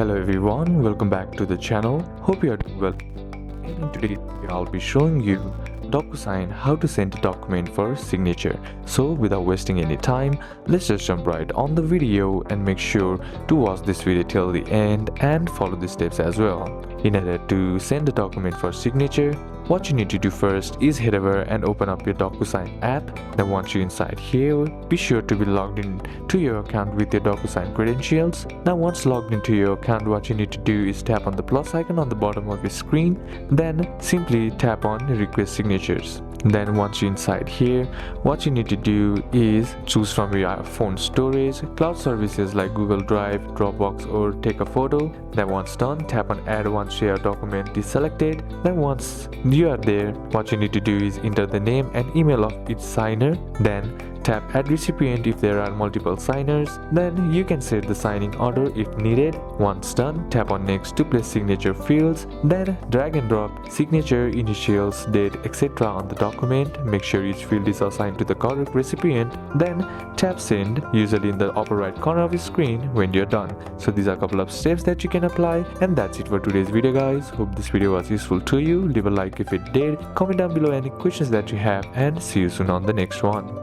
Hello everyone, welcome back to the channel. Hope you are doing well. And in today's video, I'll be showing you DocuSign how to send a document for signature. So without wasting any time, let's just jump right on the video and make sure to watch this video till the end and follow the steps as well. In order to send a document for signature, what you need to do first is head over and open up your DocuSign app. Then once you're inside here, be sure to be logged in to your account with your DocuSign credentials. Now once logged into your account, what you need to do is tap on the plus icon on the bottom of your screen. Then simply tap on request signatures. Then once you're inside here, what you need to do is choose from your phone storage, cloud services like Google Drive, Dropbox or take a photo. Then once done, tap on add once your document is selected. Then once you are there, what you need to do is enter the name and email of each signer. Then tap add recipient if there are multiple signers. Then you can set the signing order if needed. Once done, tap on next to place signature fields. Then drag and drop signature, initials, date, etc. on the document. Make sure each field is assigned to the correct recipient. Then tap send, usually in the upper right corner of your screen when you're done. So these are a couple of steps that you can apply, and that's it for today's video guys. Hope this video was useful to you. Leave a like if it did, comment down below any questions that you have, and see you soon on the next one.